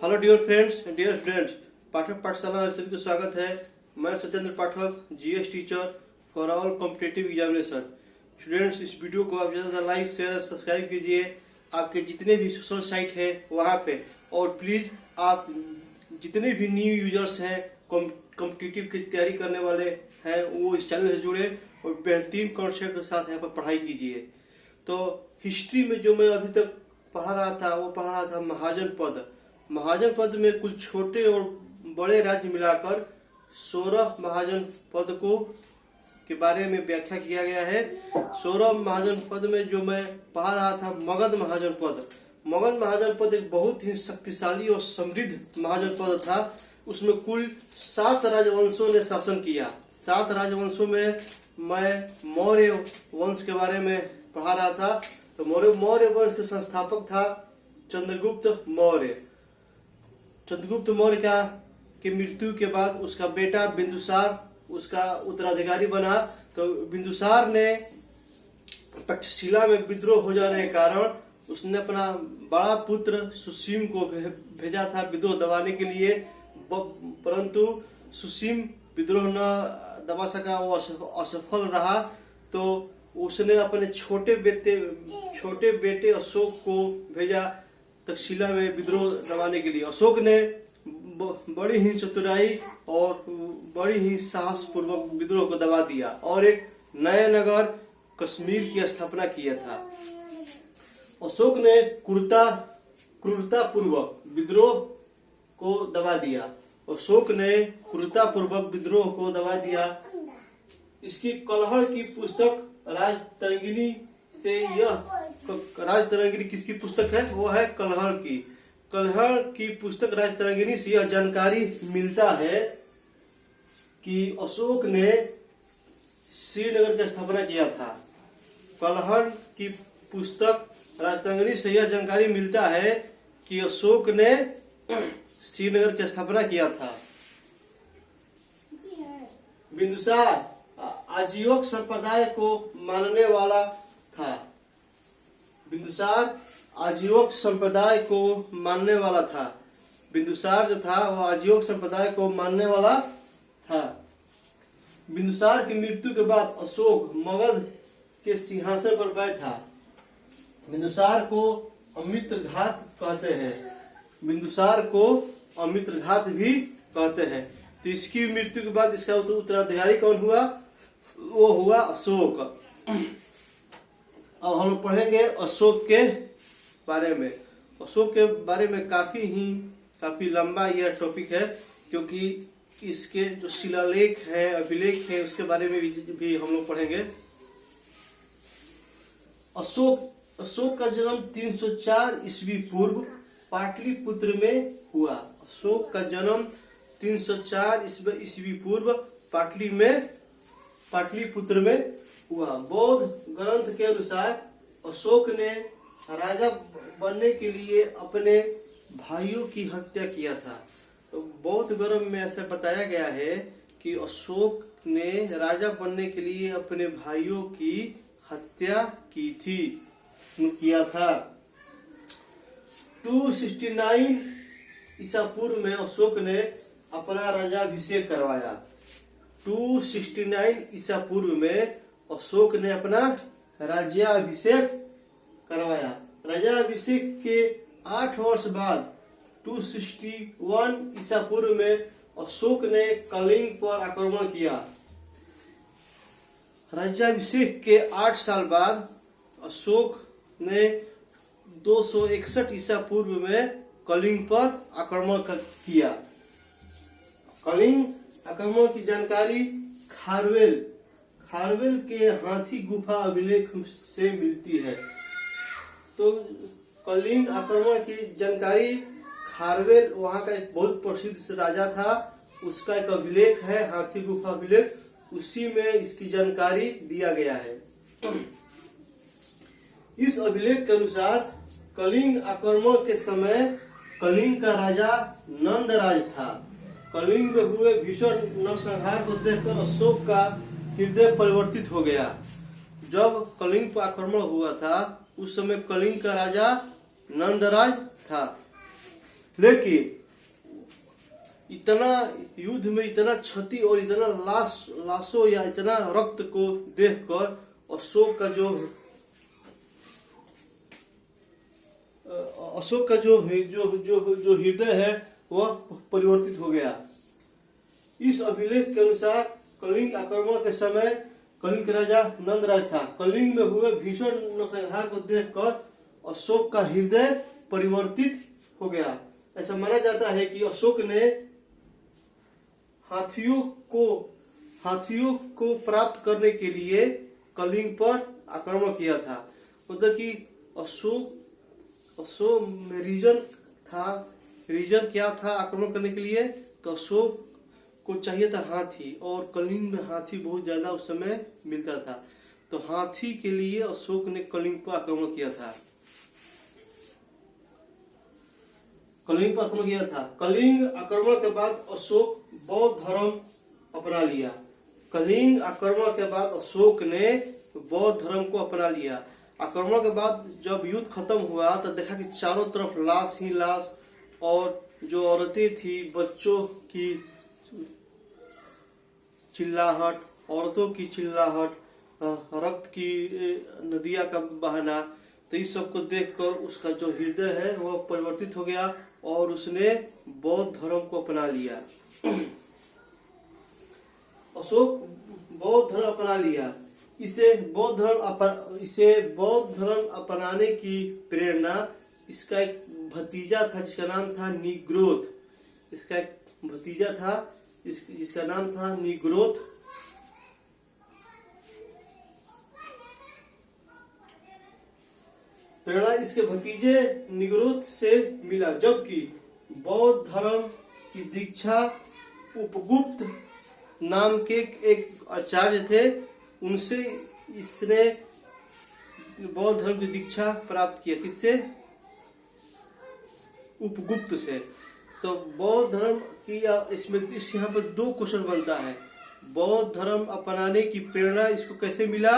Hello dear friends, dear students, Pathak Pathshala में सभी का स्वागत है। मैं Satyendra Pathak, GS teacher for all competitive examination. Students, इस वीडियो को आप ज़्यादा लाइक शेयर और सब्सक्राइब कीजिए आपके जितने भी सोशल साइट है वहाँ पे। और प्लीज़ आप जितने भी न्यू यूजर्स हैं, कॉम्पिटिटिव की तैयारी करने वाले हैं, वो इस चैनल से जुड़े और बेहतरीन कॉन्सेप्ट के साथ यहाँ पर पढ़ाई कीजिए। तो हिस्ट्री में जो मैं अभी तक पढ़ा रहा था वो पढ़ा रहा था महाजन पद। महाजन पद में कुल छोटे और बड़े राज्य मिलाकर 16 महाजन पद को के बारे में व्याख्या किया गया है। 16 महाजन पद में जो मैं पढ़ा रहा था मगध महाजन पद। मगध महाजन पद एक बहुत ही शक्तिशाली और समृद्ध महाजन पद था। उसमें कुल 7 राजवंशों ने शासन किया। 7 राजवंशों में मैं मौर्य वंश के बारे में पढ़ा रहा था। तो मौर्य वंश के संस्थापक था चंद्रगुप्त मौर्य। चंद्रगुप्त मौर्य की मृत्यु के बाद उसका बेटा बिंदुसार उसका उत्तराधिकारी बना। तो बिंदुसार ने तक्षशिला में विद्रोह हो जाने के कारण उसने अपना बड़ा पुत्र सुसीम को भेजा था विद्रोह दबाने के लिए, परंतु सुसीम विद्रोह न दबा सका, वो असफल रहा। तो उसने अपने छोटे बेटे अशोक को भेजा तक्षशिला में विद्रोह दबाने के लिए। अशोक ने बड़ी ही चतुराई और बड़ी ही साहस पूर्वक विद्रोह को दबा दिया और एक नया नगर कश्मीर की स्थापना किया था। अशोक ने क्रूरता पूर्वक विद्रोह को दबा दिया। अशोक ने क्रूरता पूर्वक विद्रोह को दबा दिया। इसकी कलहड़ की पुस्तक राजतरंगिणी से राजतरंगिणी किसकी पुस्तक है? वो है कलहड़ की पुस्तक राजतरंगिणी से यह जानकारी मिलता है कि अशोक ने श्रीनगर की स्थापना किया था। कलहड़ की पुस्तक राजतरंगिणी से यह जानकारी मिलता है कि अशोक ने श्रीनगर की स्थापना किया था। बिंदुसार आजीवक संप्रदाय को मानने वाला था। बिंदुसार आजीवक संप्रदाय को मानने वाला था। बिंदुसार जो था वो आजीवक संप्रदाय को मानने वाला था। बिंदुसार की मृत्यु के बाद अशोक मगध के सिंहासन पर बैठा। बिंदुसार को अमित्रघात कहते हैं। बिंदुसार को अमित्रघात भी कहते हैं। तो इसकी मृत्यु के बाद इसका उत्तराधिकारी कौन हुआ? वो हुआ अशोक। अब हम पढ़ेंगे अशोक के बारे में। अशोक के बारे में काफी लंबा यह टॉपिक है, क्योंकि इसके जो शिलालेख है, अभिलेख है, उसके बारे में भी हम लोग पढ़ेंगे। अशोक का जन्म 304 ईस्वी पूर्व पाटलिपुत्र में हुआ। अशोक का जन्म 304 ईस्वी पूर्व पाटलिपुत्र में हुआ। बौद्ध ग्रंथ के अनुसार अशोक ने राजा बनने के लिए अपने भाइयों की हत्या किया था। तो बौद्ध ग्रंथ में ऐसा बताया गया है कि अशोक ने राजा बनने के लिए अपने भाइयों की हत्या किया था। 269 ईसा पूर्व में अशोक ने अपना राजाभिषेक करवाया। 269 ईसा पूर्व में अशोक ने अपना राज्याभिषेक करवाया। राज्याभिषेक के 8 वर्ष बाद 261 ईसा पूर्व में अशोक ने कलिंग पर आक्रमण किया। राज्याभिषेक के 8 साल बाद अशोक ने 261 ईसा पूर्व में कलिंग पर आक्रमण किया। कलिंग आक्रमण की जानकारी खारवेल के हाथी गुफा अभिलेख से मिलती है। तो कलिंग आक्रमण की जानकारी खारवेल, वहाँ का एक बहुत प्रसिद्ध राजा था, उसका एक अभिलेख है, हाथी गुफा अभिलेख, उसी में इसकी जानकारी दिया गया है। इस अभिलेख के अनुसार कलिंग आक्रमण के समय कलिंग का राजा नंदराज था। कलिंग में हुए भीषण नरसंहार को देखकर अशोक का हृदय परिवर्तित हो गया। जब कलिंग पर आक्रमण हुआ था उस समय कलिंग का राजा नंदराज था। लेकिन इतना युद्ध में इतना क्षति और इतना लाशों या इतना रक्त को देखकर अशोक का जो हृदय है वह परिवर्तित हो गया। इस अभिलेख के अनुसार कलिंग आक्रमण के समय कलिंग के राजा नंदराज था। कलिंग में हुए भीषण नरसंहार को देखकर अशोक का हृदय परिवर्तित हो गया। ऐसा माना जाता है कि अशोक ने हाथियों को प्राप्त करने के लिए कलिंग पर आक्रमण किया था। मतलब कि अशोक में रीजन क्या था आक्रमण करने के लिए? तो अशोक को चाहिए था हाथी, और कलिंग में हाथी बहुत ज्यादा उस समय मिलता था, तो हाथी के लिए अशोक ने कलिंग पर आक्रमण किया था। कलिंग आक्रमण के बाद अशोक बौद्ध धर्म अपना लिया। कलिंग आक्रमण के बाद अशोक ने बौद्ध धर्म को अपना लिया। आक्रमण के बाद जब युद्ध खत्म हुआ तो देखा कि चारों तरफ लाश ही लाश, और जो औरतें थी, बच्चों की चिल्लाहट, औरतों की चिल्लाहट, रक्त की नदियां का बहाना, तो इस सब को देखकर उसका जो हृदय है वह परिवर्तित हो गया और उसने बौद्ध धर्म को अपना लिया। अशोक बौद्ध धर्म अपना लिया। इसे बौद्ध धर्म अपनाने की प्रेरणा इसका एक भतीजा था जिसका नाम था निग्रोध। इसका एक भतीजा था जिसका नाम था निग्रोध। प्रेरणा इसके भतीजे निग्रोध से मिला, जबकि बौद्ध धर्म की दीक्षा उपगुप्त नाम के एक आचार्य थे, उनसे इसने बौद्ध धर्म की दीक्षा प्राप्त किया। किससे? उपगुप्त से। तो बौद्ध धर्म की यहाँ पर दो क्वेश्चन बनता है। बौद्ध धर्म अपनाने की प्रेरणा इसको कैसे मिला?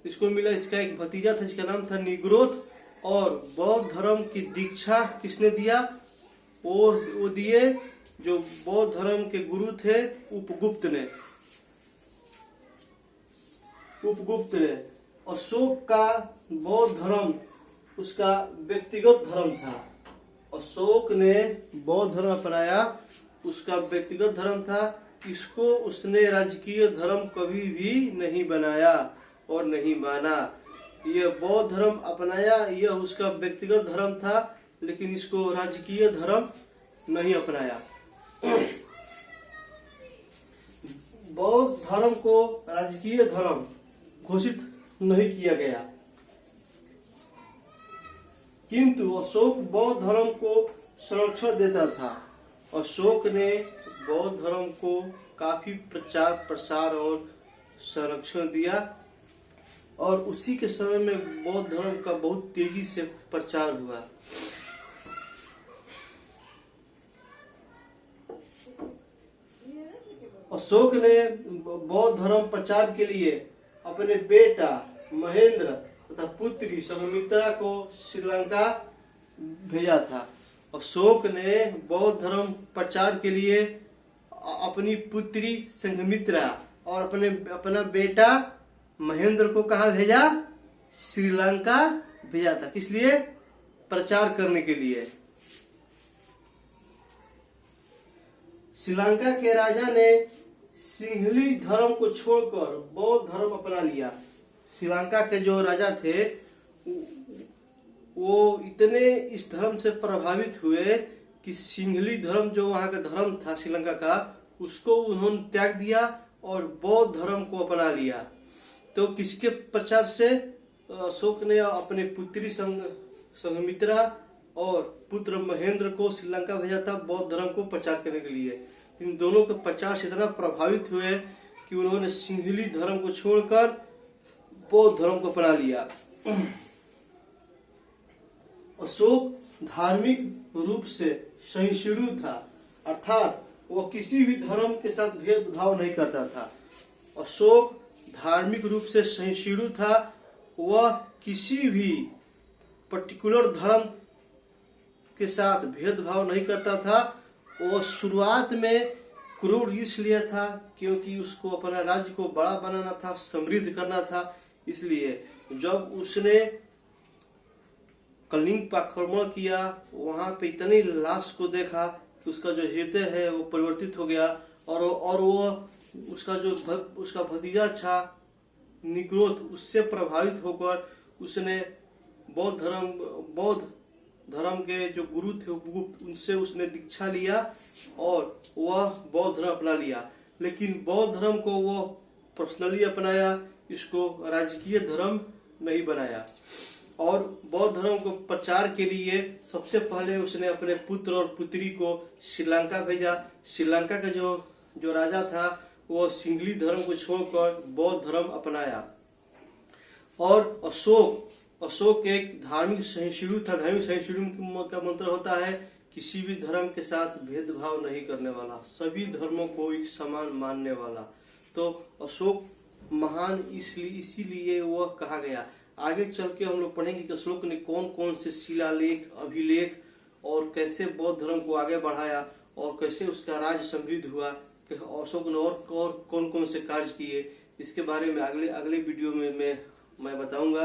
इसको मिला, इसका एक भतीजा था जिसका नाम था निग्रोध, और बौद्ध धर्म की दीक्षा किसने दिया? वो दिए जो बौद्ध धर्म के गुरु थे उपगुप्त ने। अशोक का बौद्ध धर्म उसका व्यक्तिगत धर्म था। अशोक ने बौद्ध धर्म अपनाया, उसका व्यक्तिगत धर्म था। इसको उसने राजकीय धर्म कभी भी नहीं बनाया और नहीं माना। यह बौद्ध धर्म अपनाया, यह उसका व्यक्तिगत धर्म था, लेकिन इसको राजकीय धर्म नहीं अपनाया। बौद्ध धर्म को राजकीय धर्म घोषित नहीं किया गया, किंतु अशोक बौद्ध धर्म को संरक्षण देता था। अशोक ने बौद्ध धर्म को काफी प्रचार प्रसार और संरक्षण दिया, और उसी के समय में बौद्ध धर्म का बहुत तेजी से प्रचार हुआ। अशोक ने बौद्ध धर्म प्रचार के लिए अपने बेटा महेंद्र तथा पुत्री संघमित्रा को श्रीलंका भेजा था। अशोक ने बौद्ध धर्म प्रचार के लिए अपनी पुत्री संघमित्रा और अपना बेटा महेंद्र को कहाँ भेजा? श्रीलंका भेजा था। किस लिए? प्रचार करने के लिए। श्रीलंका के राजा ने सिंहली धर्म को छोड़कर बौद्ध धर्म अपना लिया। श्रीलंका के जो राजा थे वो इतने इस धर्म से प्रभावित हुए कि सिंहली धर्म जो वहां का धर्म था श्रीलंका का, उसको उन्होंने त्याग दिया और बौद्ध धर्म को अपना लिया। तो किसके प्रचार से? अशोक ने अपने पुत्री संघमित्रा और पुत्र महेंद्र को श्रीलंका भेजा था बौद्ध धर्म को प्रचार करने के लिए। इन दोनों के प्रचार से इतना प्रभावित हुए कि उन्होंने सिंहली धर्म को छोड़कर बौद्ध धर्म को अपना लिया। अशोक धार्मिक रूप से सहिष्णु था, अर्थात वह किसी भी धर्म के साथ भेदभाव नहीं करता था। अशोक धार्मिक रूप से सहिष्णु था, वह किसी भी पर्टिकुलर धर्म के साथ भेदभाव नहीं करता था। वो शुरुआत में क्रूर इसलिए था क्योंकि उसको अपना राज्य को बड़ा बनाना था, समृद्ध करना था। इसलिए जब उसने कलिंग पर आक्रमण किया, वहां पे इतनी लाश को देखा कि उसका जो हृदय है वो परिवर्तित हो गया। और वो उसका भतीजा था निक्रोध, उससे प्रभावित होकर उसने बौद्ध धर्म के जो गुरु थे गुप्त, उनसे उसने दीक्षा लिया और वह बौद्ध धर्म अपना लिया। लेकिन बौद्ध धर्म को वो पर्सनली अपनाया, इसको राजकीय धर्म नहीं बनाया। और बौद्ध धर्म को प्रचार के लिए सबसे पहले उसने अपने पुत्र और पुत्री को श्रीलंका भेजा। श्रीलंका का जो राजा था वो सिंगली धर्म को छोड़कर बौद्ध धर्म अपनाया। और अशोक एक धार्मिक सहिष्णु था। धार्मिक सहिष्णु का मंत्र होता है किसी भी धर्म के साथ भेदभाव नहीं करने वाला, सभी धर्मों को एक समान मानने वाला। तो अशोक महान इसीलिए वह कहा गया। आगे चल के हम लोग पढ़ेंगे कि अशोक ने कौन कौन से शिलालेख, अभिलेख और कैसे बौद्ध धर्म को आगे बढ़ाया और कैसे उसका राज्य समृद्ध हुआ, कि अशोक ने और कौन कौन से कार्य किए, इसके बारे में अगले वीडियो में मैं बताऊंगा।